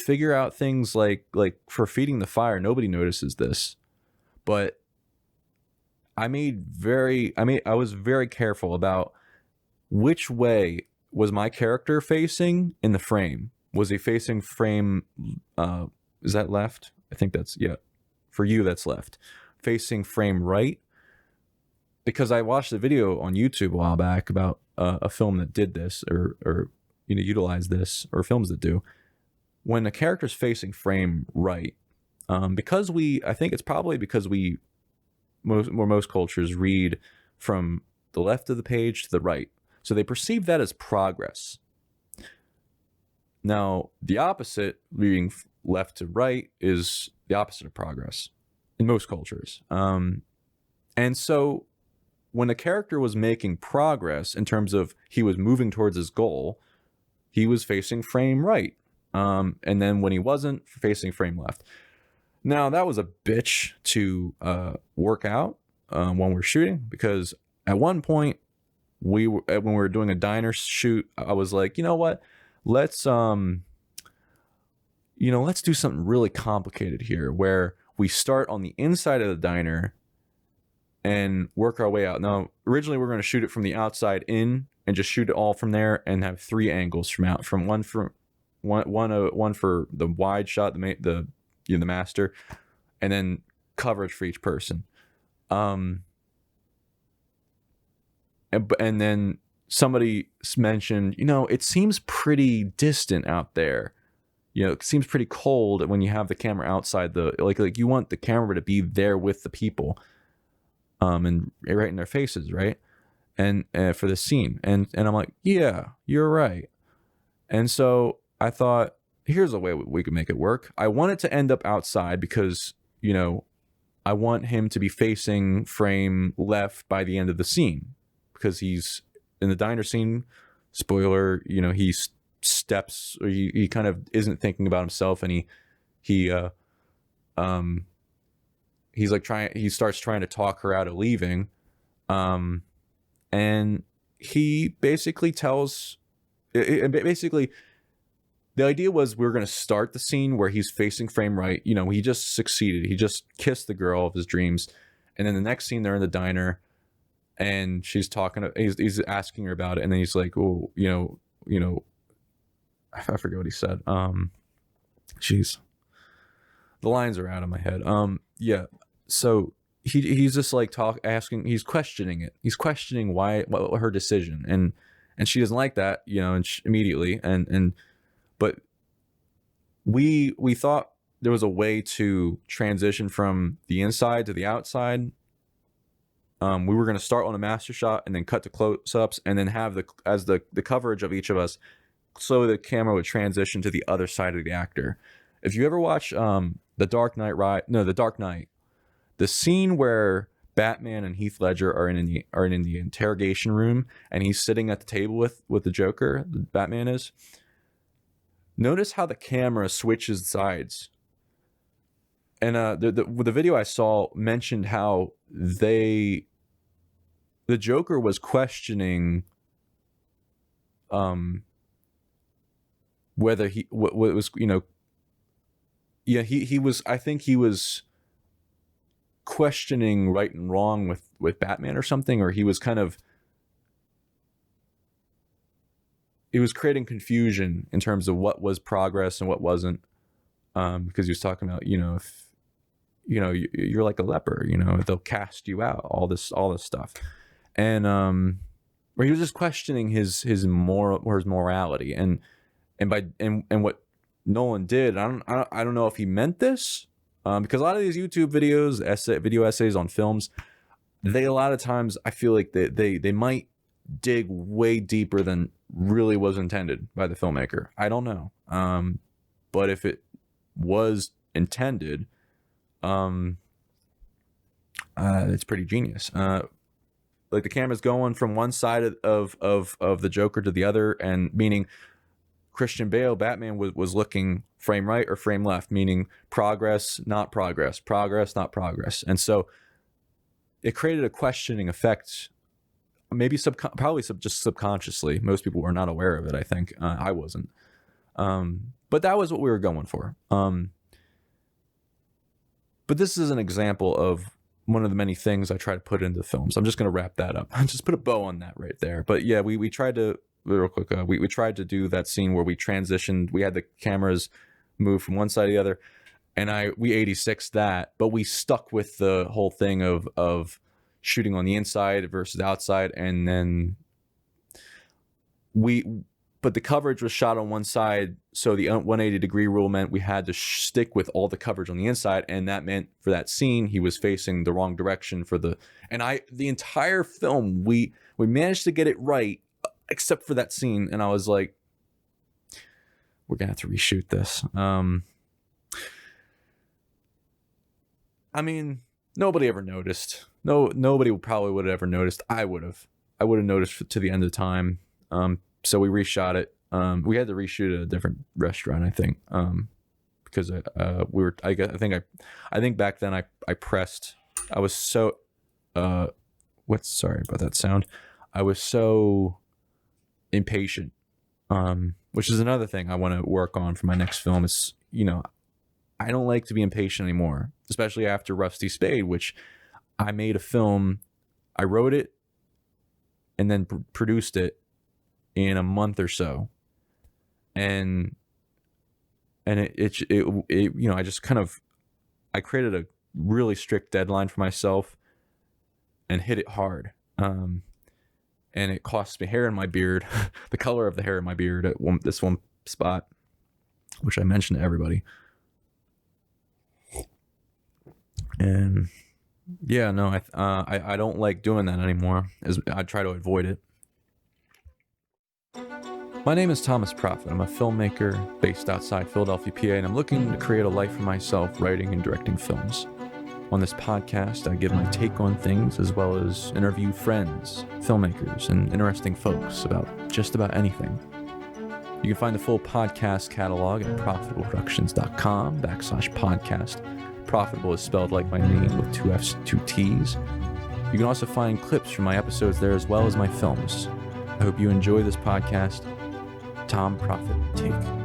figure out things like for feeding the fire. Nobody notices this, but I was very careful about which way was my character facing in the frame. Was he facing frame, is that left? I think that's, yeah. For you, that's left. Facing frame right. Because I watched a video on YouTube a while back about a film that did this, or utilized this, or films that do. When the character's facing frame right, because I think it's probably because most cultures read from the left of the page to the right. So they perceive that as progress. Now, the opposite, reading left to right, is the opposite of progress in most cultures. And so when a character was making progress in terms of he was moving towards his goal, he was facing frame right. And then when he wasn't, facing frame left. Now, that was a bitch to work out when we're shooting, because at one point, when we were doing a diner shoot, I was like, you know what? Let's do something really complicated here, where we start on the inside of the diner and work our way out. Now, originally we were going to shoot it from the outside in and just shoot it all from there and have 3 angles from one for the wide shot, the master, and then coverage for each person. And then somebody mentioned, it seems pretty distant out there. It seems pretty cold when you have the camera outside like you want the camera to be there with the people, and right in their faces, right? And for the scene, and I'm like, yeah, you're right. And so I thought, here's a way we could make it work. I want it to end up outside because, I want him to be facing frame left by the end of the scene, because he's in the diner scene. Spoiler, he steps, or he kind of isn't thinking about himself, and he's like he starts trying to talk her out of leaving, and he basically the idea was we were going to start the scene where he's facing frame right. He just succeeded. He just kissed the girl of his dreams. And then the next scene, they're in the diner and she's talking, he's asking her about it. And then he's like, oh, I forget what he said. Jeez. The lines are out of my head. Yeah. So he's just like he's questioning it. He's questioning what her decision. And she doesn't like that, immediately. But we thought there was a way to transition from the inside to the outside. We were going to start on a master shot and then cut to close-ups, and then have the coverage of each of us, so the camera would transition to the other side of the actor. If you ever watch The Dark Knight, the scene where Batman and Heath Ledger are in the interrogation room, and he's sitting at the table with the Joker, the Batman is. Notice how the camera switches sides. And the video I saw mentioned how the Joker was questioning whether he was, I think he was questioning right and wrong with Batman or something, or he was creating confusion in terms of what was progress and what wasn't, because he was talking about, if you're like a leper, they'll cast you out, all this stuff, and where he was just questioning his morality, and what Nolan did. I don't know if he meant this, because a lot of these YouTube videos, video essays on films, a lot of times I feel like they might dig way deeper than really was intended by the filmmaker. I don't know, but if it was intended, it's pretty genius. Like the camera's going from one side of the Joker to the other, and meaning Christian Bale, Batman, was looking frame right or frame left, meaning progress, not progress, progress, not progress. And so it created a questioning effect, maybe probably just subconsciously. Most people were not aware of it, I think. I wasn't. But that was what we were going for. But this is an example of one of the many things I try to put into films. I'm just going to wrap that up. Just put a bow on that right there. But yeah, we tried to, real quick, we tried to do that scene where we transitioned. We had the cameras move from one side to the other, and we 86'd that, but we stuck with the whole thing of shooting on the inside versus outside, and then but the coverage was shot on one side, so the 180-degree rule meant we had to stick with all the coverage on the inside, and that meant for that scene he was facing the wrong direction for the entire film we managed to get it right except for that scene, and I was like, we're gonna have to reshoot this. I mean, nobody ever noticed. Nobody probably would have ever noticed. I would have noticed to the end of time. So we reshot it. We had to reshoot at a different restaurant, I think, because we were. I think back then I pressed. I was so. Sorry about that sound. I was so impatient. Which is another thing I want to work on for my next film. Is, I don't like to be impatient anymore, especially after Rusty Spade, which I made a film. I wrote it and then produced it in a month or so, and I just kind of, I created a really strict deadline for myself and hit it hard, and it cost me hair in my beard, the color of the hair in my beard at this one spot, which I mentioned to everybody. And yeah, no, I don't like doing that anymore, as I try to avoid it. My name is Thomas Proffitt. I'm a filmmaker based outside Philadelphia, PA, and I'm looking to create a life for myself writing and directing films. On this podcast, I give my take on things, as well as interview friends, filmmakers, and interesting folks about just about anything. You can find the full podcast catalog at proffitableproductions.com/podcast. Profitable is spelled like my name with 2 F's, 2 T's. You can also find clips from my episodes there, as well as my films. I hope you enjoy this podcast. Tom Proffitt Take.